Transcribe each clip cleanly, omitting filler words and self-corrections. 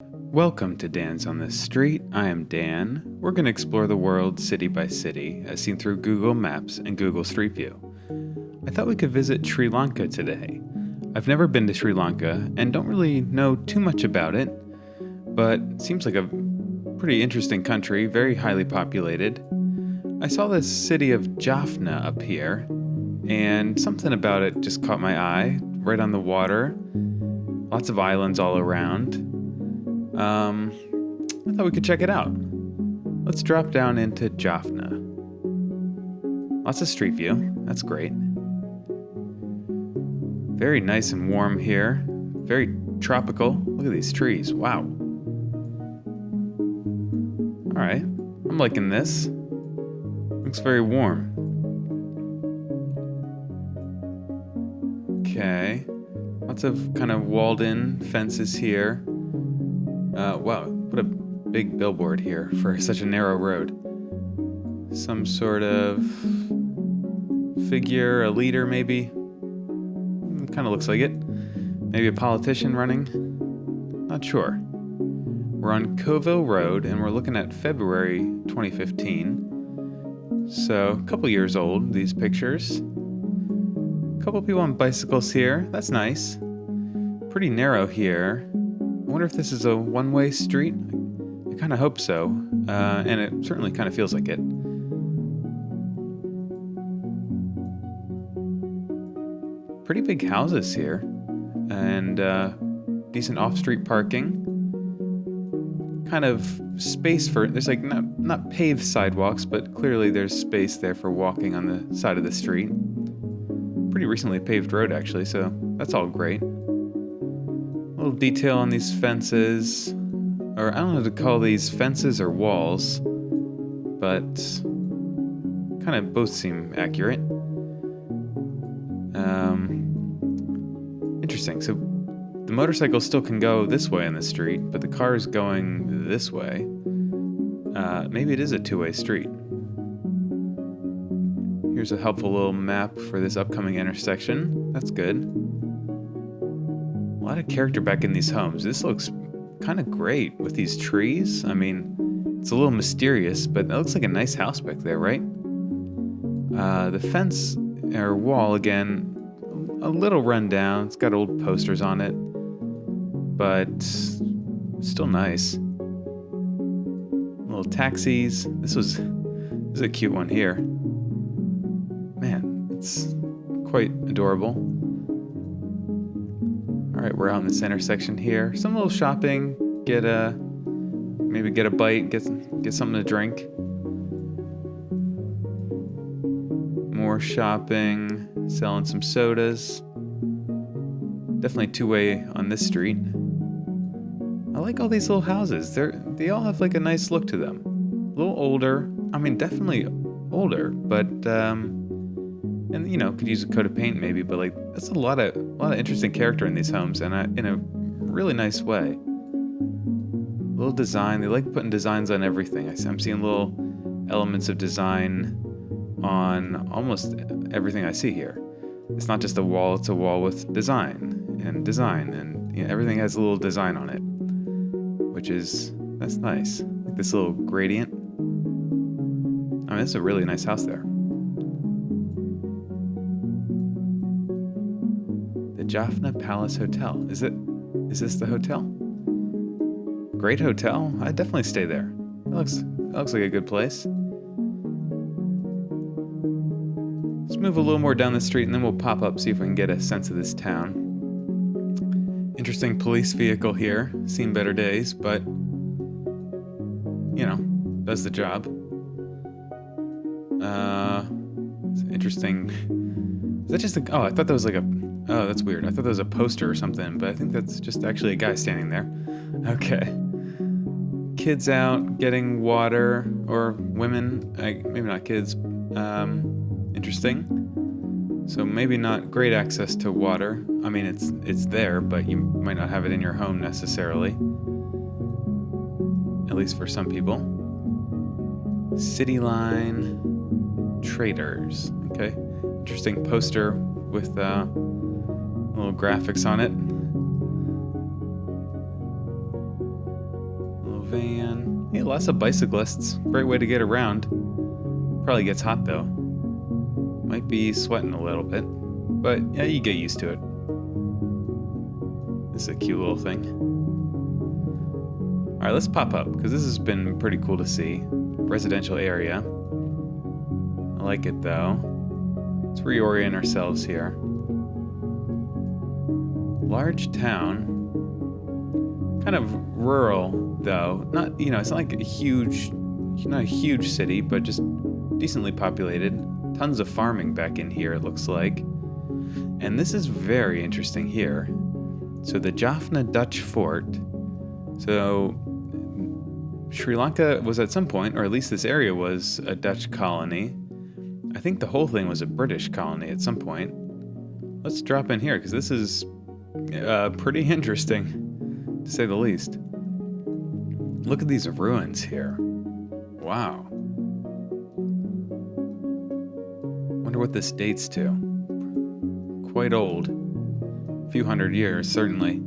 Welcome to Dan's on the Street. I am Dan. We're going to explore the world city by city, as seen through Google Maps and Google Street View. I thought we could visit Sri Lanka today. I've never been to Sri Lanka and don't really know too much about it, but it seems like a pretty interesting country, very highly populated. I saw this city of Jaffna up here, and something about it just caught my eye, right on the water. Lots of islands all around. I thought we could check it out. Let's drop down into Jaffna. Lots of street view. That's great. Very nice and warm here. Very tropical. Look at these trees. Wow. Alright. I'm liking this. Looks very warm. Okay. Lots of kind of walled in fences here. Wow, what a big billboard here for such a narrow road. Some sort of figure, a leader maybe. Kind of looks like it. Maybe a politician running. Not sure. We're on Covo Road and we're looking at February 2015. So a couple years old, these pictures. A couple people on bicycles here. That's nice. Pretty narrow here. I wonder if this is a one-way street. I kind of hope so, and it certainly kind of feels like it. Pretty big houses here, and decent off-street parking. Kind of space for, there's like not paved sidewalks, but clearly there's space there for walking on the side of the street. Pretty recently paved road actually, so that's all great. Little detail on these fences, or I don't know if to call these fences or walls, but kind of both seem accurate. Interesting. So the motorcycle still can go this way on the street, but the car is going this way. Maybe it is a two-way street. Here's a helpful little map for this upcoming intersection. That's good. A lot of character back in these homes. This looks kind of great with these trees. I mean, it's a little mysterious, but it looks like a nice house back there, right? The fence or wall, again, a little run down. It's got old posters on it, but still nice. Little taxis. This is a cute one here. Man, it's quite adorable. All right, we're out in this intersection here. Some little shopping. Maybe get a bite. Get something to drink. More shopping. Selling some sodas. Definitely two-way on this street. I like all these little houses. They all have like a nice look to them. A little older. I mean, definitely older, but and could use a coat of paint maybe, but like that's a lot of interesting character in these homes, and in a really nice way. Little design. They like putting designs on everything. I'm seeing little elements of design on almost everything I see here. It's not just a wall; it's a wall with design, and everything has a little design on it, that's nice. Like this little gradient. I mean, it's a really nice house there. Jaffna Palace Hotel. Is this the hotel? Great hotel. I'd definitely stay there. It looks like a good place. Let's move a little more down the street and then we'll pop up, see if we can get a sense of this town. Interesting police vehicle here. Seen better days, but does the job. It's interesting. Is that just I thought that was like oh, that's weird. I thought that was a poster or something, but I think that's just actually a guy standing there. Okay. Kids out getting water, or women, maybe not kids. Interesting. So maybe not great access to water. I mean, it's there, but you might not have it in your home necessarily. At least for some people. City Line Traders. Okay. Interesting poster with little graphics on it. van. Yeah, lots of bicyclists. Great way to get around. Probably gets hot though. Might be sweating a little bit. But yeah, you get used to it. This is a cute little thing. Alright, let's pop up, because this has been pretty cool to see. Residential area. I like it though. Let's reorient ourselves here. Large town. Kind of rural though. Not, it's not like not a huge city, but just decently populated. Tons of farming back in here, it looks like. And this is very interesting here. So the Jaffna Dutch fort. So Sri Lanka was at some point, or at least this area was a Dutch colony. I think the whole thing was a British colony at some point. Let's drop in here, because this is pretty interesting, to say the least. Look at these ruins here. Wow. Wonder what this dates to. Quite old. A few hundred years, certainly.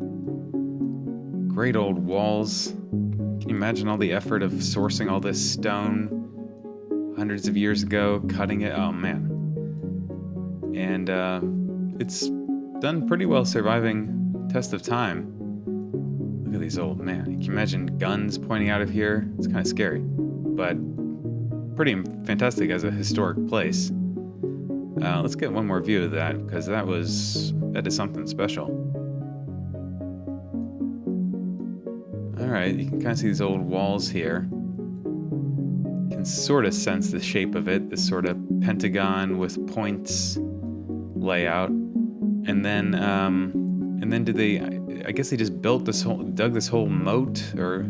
Great old walls. Can you imagine all the effort of sourcing all this stone hundreds of years ago, cutting it? Oh, man. And it's done pretty well surviving test of time. Look at these old, man. Can you imagine guns pointing out of here? It's kind of scary, but pretty fantastic as a historic place. Let's get one more view of that, because that is something special. Alright, you can kind of see these old walls here. You can sort of sense the shape of it, this sort of pentagon with points layout. And then did they, I guess they just dug this whole moat, or,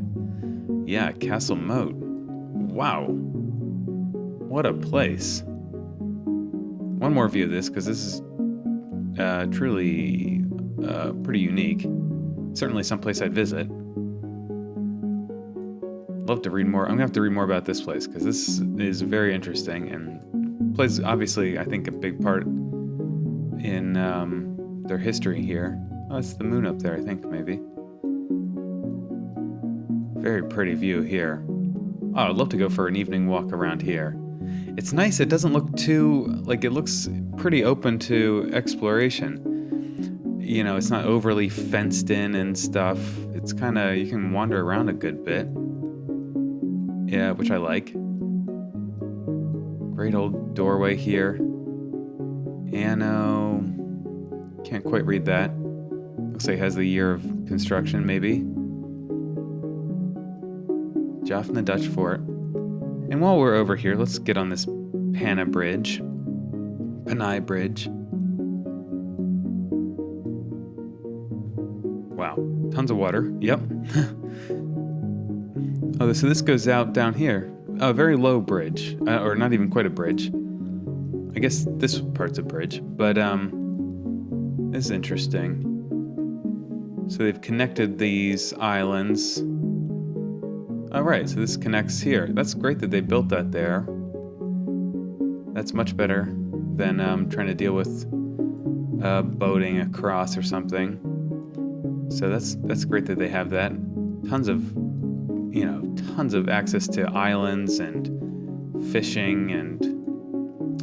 yeah, castle moat. Wow. What a place. One more view of this, because this is truly pretty unique. Certainly someplace I'd visit. Love to read more. I'm going to have to read more about this place, because this is very interesting and plays, obviously, I think, a big part in their history here. Oh, it's the moon up there, I think, maybe. Very pretty view here. Oh, I'd love to go for an evening walk around here. It's nice. It doesn't look too, it looks pretty open to exploration. It's not overly fenced in and stuff. It's kind of, you can wander around a good bit. Yeah, which I like. Great old doorway here. Anno. Can't quite read that. Looks like it has the year of construction, maybe. Jaffna Dutch Fort. And while we're over here, let's get on this Panay Bridge. Wow, tons of water. Yep. Oh, so this goes out down here. A very low bridge, or not even quite a bridge. I guess this part's a bridge, but this is interesting. So they've connected these islands. All right, so this connects here. That's great that they built that there. That's much better than trying to deal with boating across or something. So that's great that they have that. Tons of access to islands and fishing, and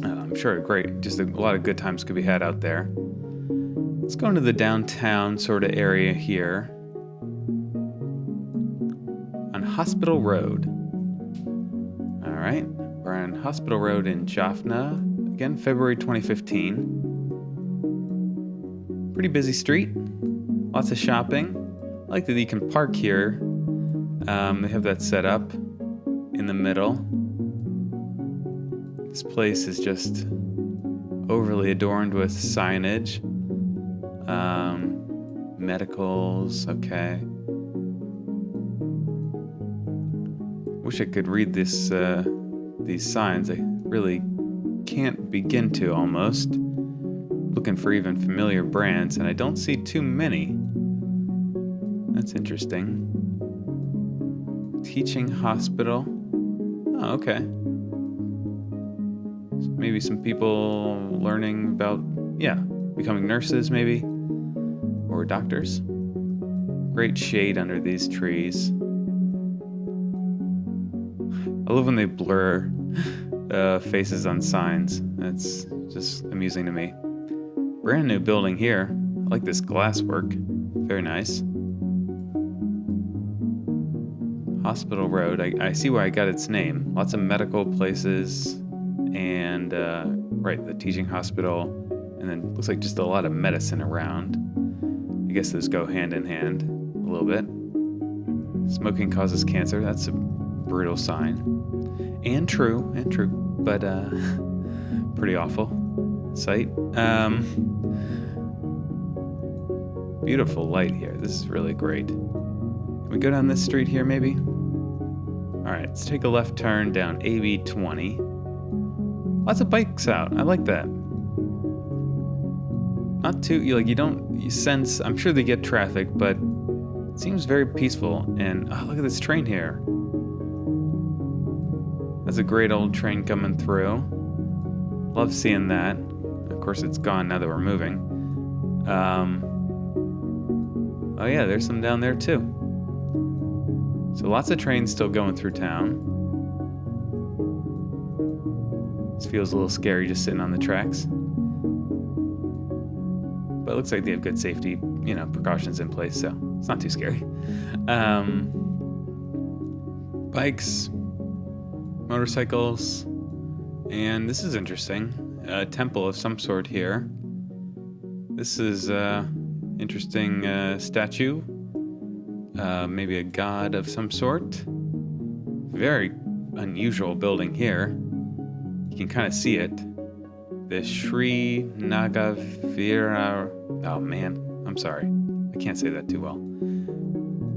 I'm sure just a lot of good times could be had out there. Let's go into the downtown sort of area here. On Hospital Road. All right, we're on Hospital Road in Jaffna. Again, February 2015. Pretty busy street. Lots of shopping. I like that you can park here. They have that set up in the middle. This place is just overly adorned with signage. Medicals, okay. Wish I could read these signs. I really can't begin to, almost. Looking for even familiar brands, and I don't see too many. That's interesting. Teaching hospital. Oh, okay. So maybe some people learning about, becoming nurses maybe, or doctors. Great shade under these trees. I love when they blur faces on signs. That's just amusing to me. Brand new building here. I like this glass work. Very nice. Hospital Road. I see why I got its name. Lots of medical places and, right, the teaching hospital. And then looks like just a lot of medicine around. I guess those go hand in hand a little bit. Smoking causes cancer. That's a brutal sign. And true, but pretty awful sight. Beautiful light here. This is really great. Can we go down this street here, maybe? All right, let's take a left turn down AB 20. Lots of bikes out. I like that. Not too, you sense, I'm sure they get traffic, but it seems very peaceful. And oh, look at this train here. That's a great old train coming through. Love seeing that. Of course, it's gone now that we're moving. Oh yeah, there's some down there too. So lots of trains still going through town. This feels a little scary just sitting on the tracks. But it looks like they have good safety, precautions in place, so it's not too scary. Bikes, motorcycles, and this is interesting. A temple of some sort here. This is interesting statue. Maybe a god of some sort. Very unusual building here. You can kind of see it. The Sri Nagavira. Oh man, I'm sorry. I can't say that too well.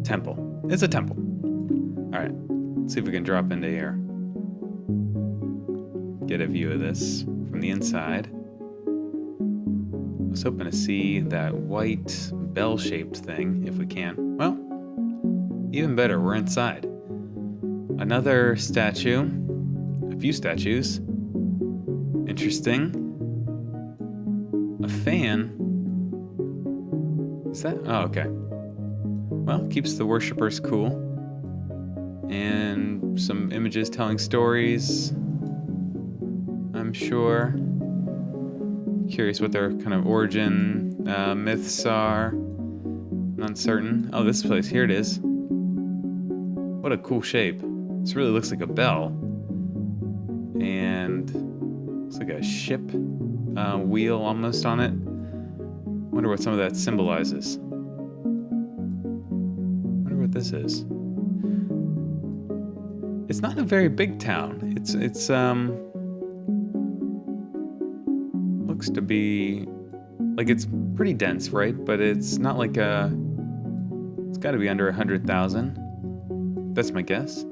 Temple. It's a temple. Alright, let's see if we can drop into here. Get a view of this from the inside. I was hoping to see that white bell-shaped thing, if we can. Well, even better, we're inside. Another statue. A few statues. Interesting. A fan. Is that? Oh, okay. Well, keeps the worshippers cool. And some images telling stories. I'm sure. Curious what their kind of origin myths are. Uncertain. Oh, this place. Here it is. What a cool shape. This really looks like a bell. And looks like a ship wheel almost on it. Wonder what some of that symbolizes. Wonder what this is. It's not a very big town. It's looks to be like it's pretty dense, right? But it's not like it's got to be under 100,000. That's my guess.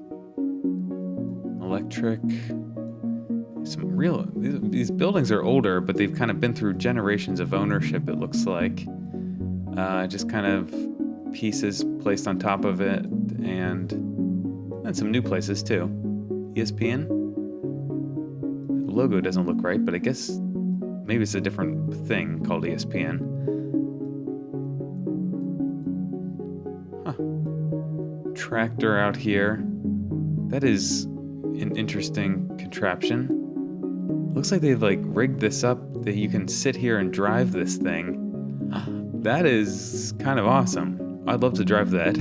Electric. These buildings are older, but they've kind of been through generations of ownership, it looks like. Just kind of pieces placed on top of it, and some new places too. ESPN? The logo doesn't look right, but I guess maybe it's a different thing called ESPN. Huh. Tractor out here. That is an interesting contraption. Looks like they've rigged this up that you can sit here and drive this thing. That is kind of awesome. I'd love to drive that.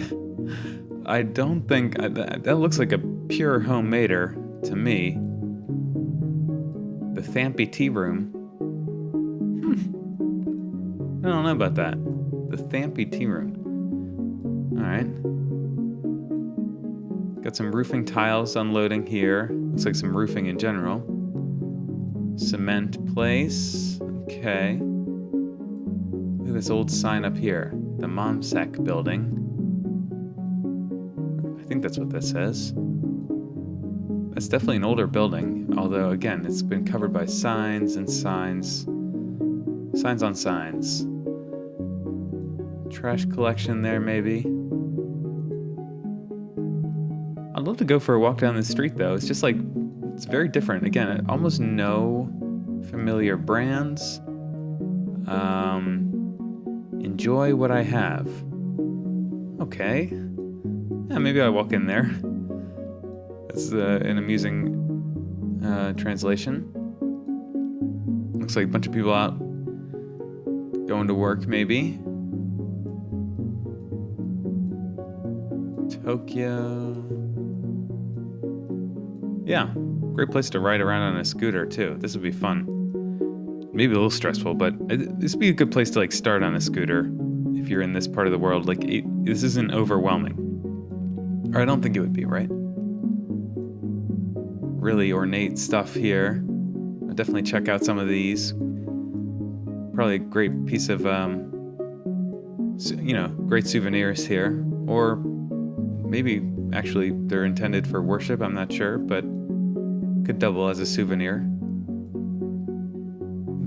I don't think that looks like a pure homemader to me. The Thampy Tea Room. I don't know about that. The Thampy Tea Room. All right. Got some roofing tiles unloading here. Looks like some roofing in general. Cement place. Okay. Look at this old sign up here. The Momsack building. I think that's what that says. That's definitely an older building. Although, again, it's been covered by signs and signs. Signs on signs. Trash collection there, maybe. I'd love to go for a walk down the street, though. It's just it's very different. Again, almost no familiar brands. Enjoy what I have. Okay. Yeah, maybe I walk in there. That's an amusing translation. Looks like a bunch of people out going to work, maybe. Tokyo. Yeah, great place to ride around on a scooter too. This would be fun. Maybe a little stressful, but this would be a good place to like start on a scooter if you're in this part of the world. Like this isn't overwhelming, or I don't think it would be, right? Really ornate stuff here. I'll definitely check out some of these. Probably a great piece of, great souvenirs here. Or maybe actually they're intended for worship, I'm not sure, but could double as a souvenir.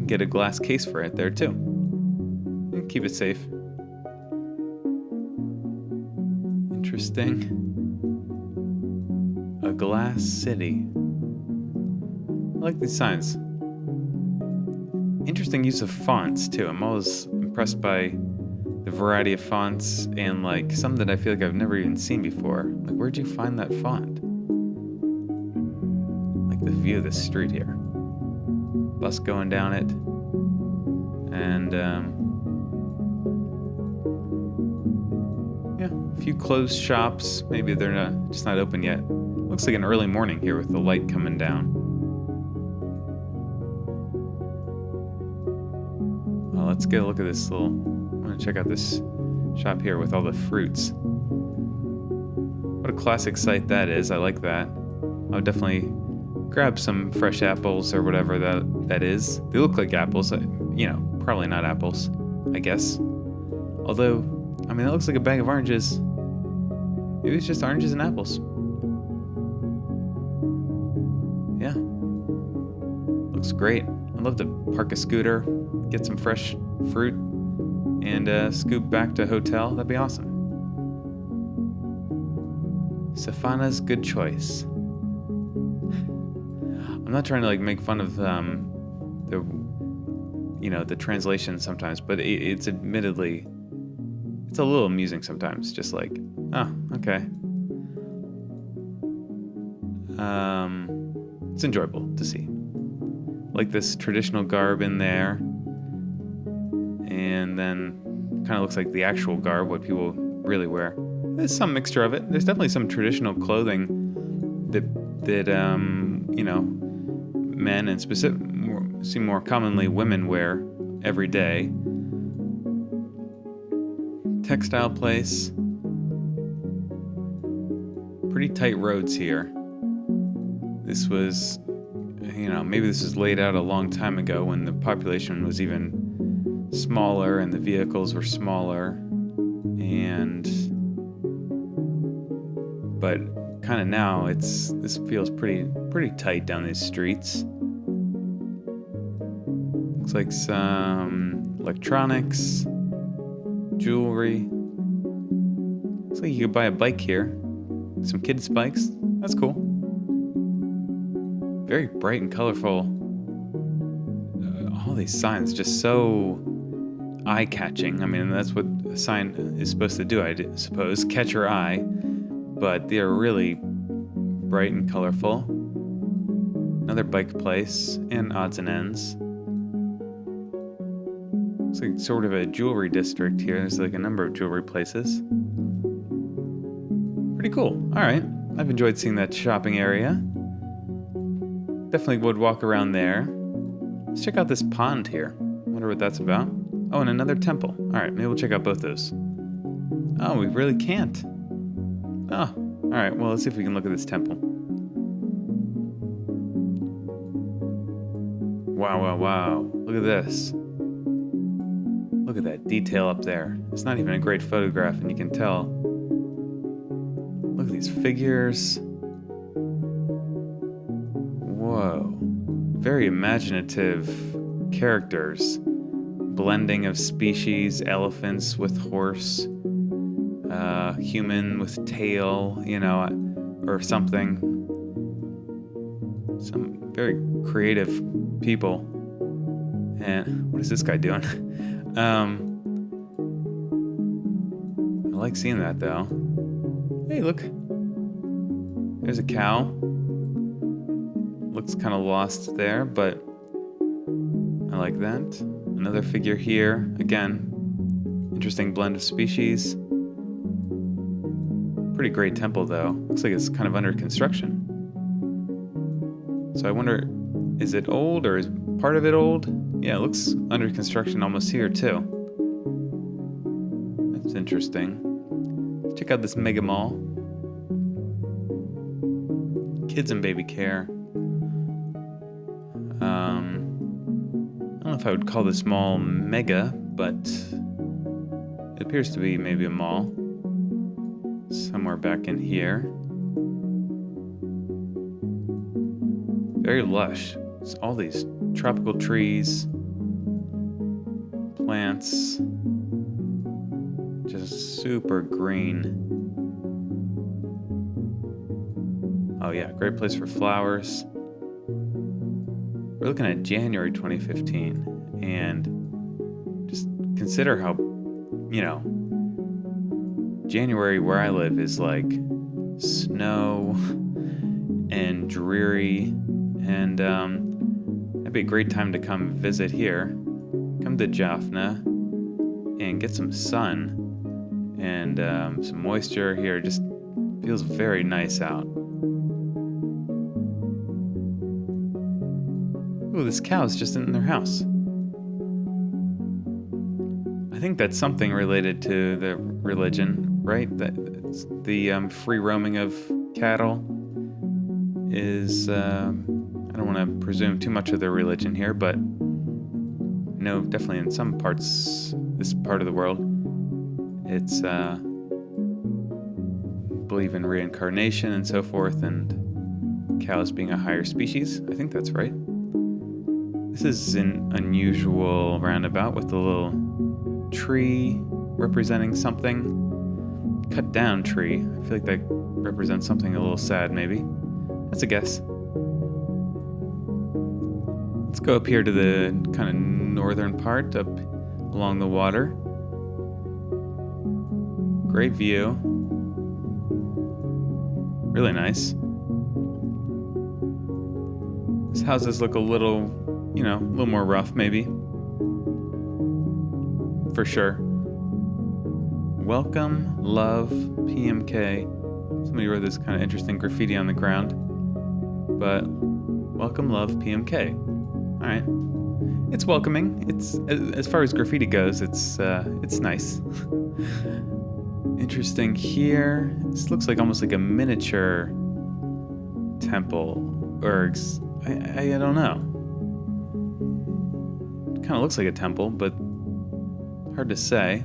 Get a glass case for it there too. And keep it safe. Interesting. A glass city. I like these signs. Interesting use of fonts too. I'm always impressed by the variety of fonts and like some that I feel like I've never even seen before. Like, where'd you find that font? Like the view of the street here. Bus going down it. And a few closed shops. Maybe they're just not open yet. Looks like an early morning here with the light coming down. Let's get a look at this I want to check out this shop here with all the fruits. What a classic sight that is. I like that. I'll definitely grab some fresh apples or whatever that is. They look like apples. Probably not apples, I guess. Although, it looks like a bag of oranges. Maybe it's just oranges and apples. Yeah. Looks great. I'd love to park a scooter, get some fresh fruit, and scoop back to hotel. That'd be awesome. Safana's good choice. I'm not trying to make fun of the translation sometimes, but it's admittedly, it's a little amusing sometimes. Just like, oh, okay. It's enjoyable to see. Like this traditional garb in there. And then kind of looks like the actual garb, what people really wear. There's some mixture of it. There's definitely some traditional clothing that men and more commonly women wear every day. Textile place. Pretty tight roads here. This was, maybe this was laid out a long time ago when the population was even smaller and the vehicles were smaller, but kind of now this feels pretty tight down these streets. Looks like some electronics, jewelry. Looks like you could buy a bike here. Some kids' bikes. That's cool. Very bright and colorful. All these signs just so eye-catching. That's what a sign is supposed to do, I suppose, catch your eye. But they are really bright and colorful. Another bike place and odds and ends. Looks like sort of a jewelry district here. There's like a number of jewelry places. Pretty cool. All right. I've enjoyed seeing that shopping area. Definitely would walk around there. Let's check out this pond here. Wonder what that's about. Oh, and another temple. All right, maybe we'll check out both those. Oh, we really can't. Oh, all right. Well, let's see if we can look at this temple. Wow. Look at this. Look at that detail up there. It's not even a great photograph, and you can tell. Look at these figures. Whoa. Very imaginative characters. Blending of species, elephants with horse, human with tail, or something. Some very creative people. And what is this guy doing? I like seeing that though. Hey, look. There's a cow. Looks kind of lost there, but I like that. Another figure here. Again, interesting blend of species. Pretty great temple, though. Looks like it's kind of under construction. So I wonder, is it old or is part of it old? Yeah, it looks under construction almost here, too. That's interesting. Let's check out this mega mall. Kids and baby care. I don't know if I would call this mall mega, but it appears to be maybe a mall. Somewhere back in here. Very lush. It's all these tropical trees, plants, just super green. Oh yeah, great place for flowers. We're looking at January 2015, and just consider how, January where I live is like snow and dreary, and that'd be a great time to come visit here. Come to Jaffna and get some sun and some moisture here. Just feels very nice out. Ooh, this cow's just in their house. I think that's something related to the religion, right? That the free roaming of cattle is, I don't want to presume too much of their religion here, but I know definitely in some parts, this part of the world, it's believe in reincarnation and so forth, and cows being a higher species. I think that's right. This is an unusual roundabout with a little tree representing something. Cut down tree. I feel like that represents something a little sad, maybe. That's a guess. Let's go up here to the kind of northern part, up along the water. Great view. Really nice. These houses look a little more rough, maybe. For sure. Welcome, love, PMK. Somebody wrote this kind of interesting graffiti on the ground. But welcome, love, PMK. All right. It's welcoming. It's, as far as graffiti goes, it's nice. Interesting here. This looks like almost like a miniature temple, or I don't know. It kind of looks like a temple, but hard to say.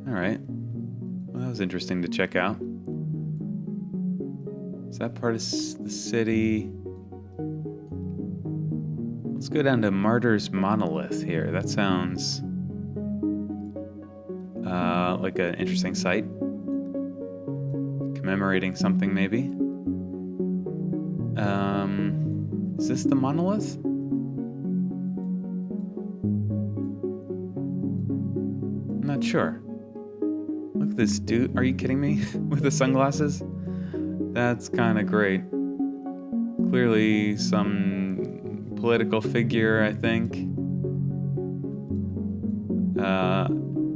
All right. Well, that was interesting to check out. Is that part of the city? Let's go down to Martyr's Monolith here. That sounds like an interesting site. Commemorating something, maybe. Is this the monolith? I'm not sure. Look at this dude. Are you kidding me? With the sunglasses? That's kind of great. Clearly some political figure, I think.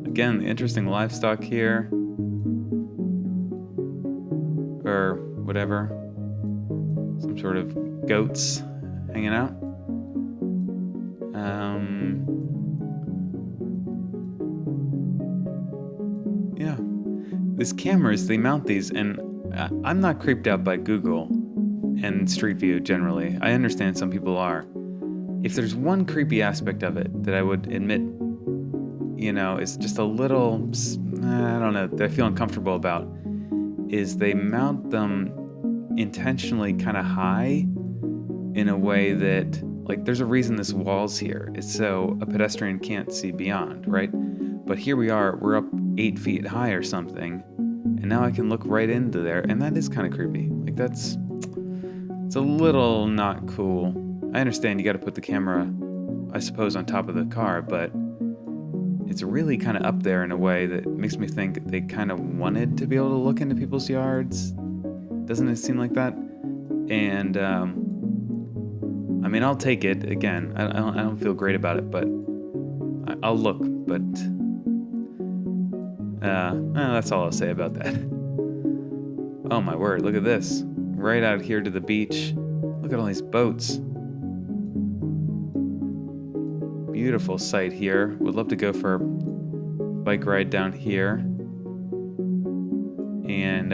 Again, interesting livestock here. Or whatever. Some sort of goats hanging out. Yeah. These cameras, they mount these, and I'm not creeped out by Google and Street View generally. I understand some people are. If there's one creepy aspect of it that I would admit, is just a little, I don't know, that I feel uncomfortable about, is they mount them intentionally kind of high in a way that, like, there's a reason this wall's here. It's so a pedestrian can't see beyond, right? But here we are, we're up 8 feet high or something, and now I can look right into there, and that is kind of creepy. Like, it's a little not cool. I understand you got to put the camera, I suppose, on top of the car, but it's really kind of up there in a way that makes me think they kind of wanted to be able to look into people's yards. Doesn't it seem like that? And I mean, I'll take it. Again, I don't feel great about it, but I'll look. But that's all I'll say about that. Oh my word! Look at this. Right out here to the beach. Look at all these boats. Beautiful sight here. Would love to go for a bike ride down here. And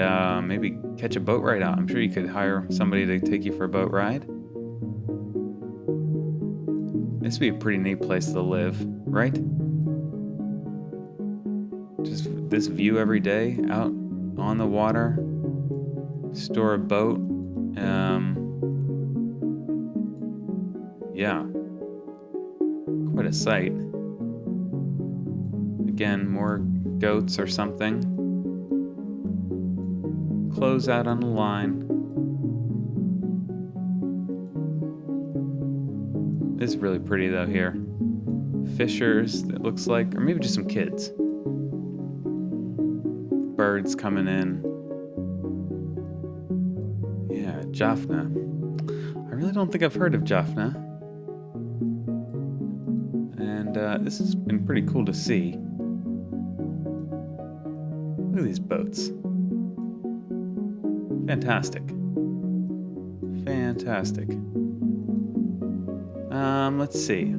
maybe catch a boat ride out. I'm sure you could hire somebody to take you for a boat ride. This would be a pretty neat place to live, right? Just this view every day out on the water. Store a boat. Yeah. Quite a sight. Again, more goats or something. Close out on the line. It's really pretty though here. Fishers, it looks like, or maybe just some kids. Birds coming in. Yeah, Jaffna. I really don't think I've heard of Jaffna. And this has been pretty cool to see. Look at these boats. Fantastic. Fantastic. Let's see.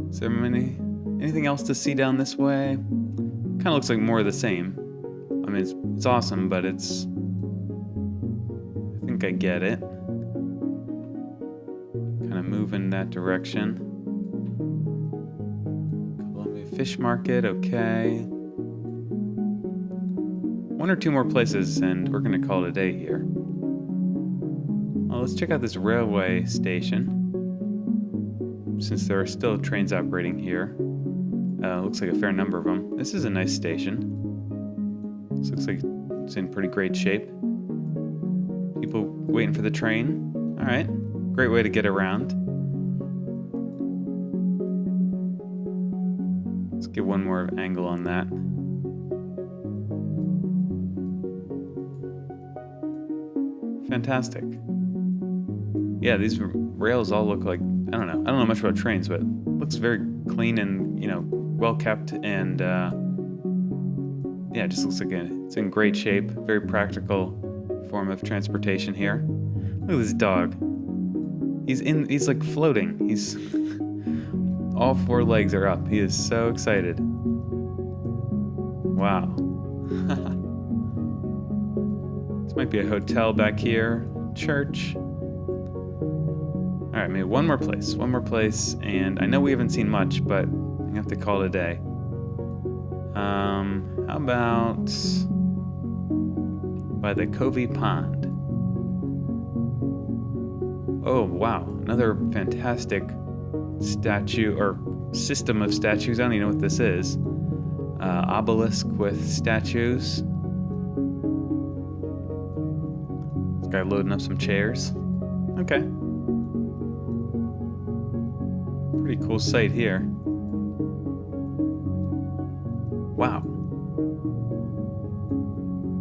Is there anything else to see down this way? Kind of looks like more of the same. I mean, it's awesome, but I think I get it. Kind of move in that direction. Columbia Fish Market, okay. One or two more places, and we're going to call it a day here. Well, let's check out this railway station. Since there are still trains operating here. Looks like a fair number of them. This is a nice station. This looks like it's in pretty great shape. People waiting for the train. All right. Great way to get around. Let's get one more angle on that. Fantastic. Yeah, these rails all look like, I don't know much about trains, but it looks very clean and, well kept, and yeah, it just looks like it's in great shape. Very practical form of transportation here. Look at this dog. He's like floating. He's all four legs are up. He is so excited. Wow. This might be a hotel back here. Church. All right, maybe one more place, and I know we haven't seen much, but I have to call it a day. How about by the Covo Pond? Oh, wow, another fantastic statue, or system of statues. I don't even know what this is. Obelisk with statues. This guy loading up some chairs. Okay. Pretty cool sight here. Wow.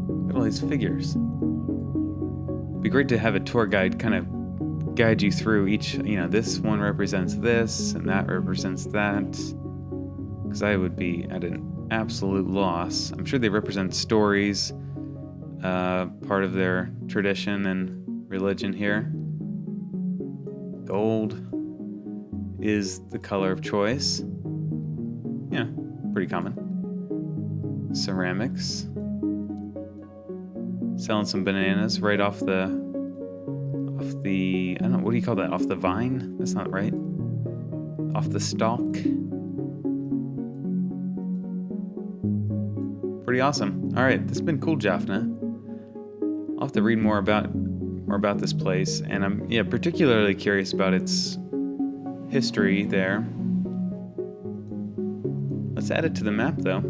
Look at all these figures. It'd be great to have a tour guide kind of guide you through each, this one represents this and that represents that. Because I would be at an absolute loss. I'm sure they represent stories, part of their tradition and religion here. Gold is the color of choice. Yeah, pretty common. Ceramics. Selling some bananas right off the, I don't know, what do you call that? Off the vine? That's not right. Off the stalk. Pretty awesome. All right, this has been cool, Jaffna. I'll have to read more about this place, and I'm particularly curious about its history there. Let's add it to the map though.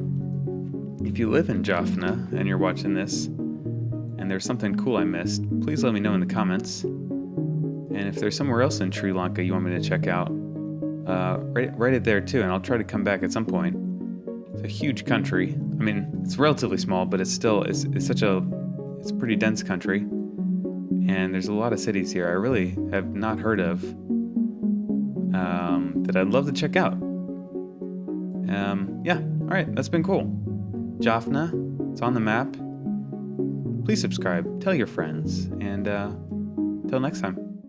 If you live in Jaffna and you're watching this and there's something cool I missed, please let me know in the comments. And if there's somewhere else in Sri Lanka you want me to check out, write it there too, and I'll try to come back at some point a huge country. I mean, it's relatively small, but it's a pretty dense country. And there's a lot of cities here I really have not heard of that I'd love to check out. Yeah, all right, that's been cool. Jaffna, it's on the map. Please subscribe, tell your friends, and till next time.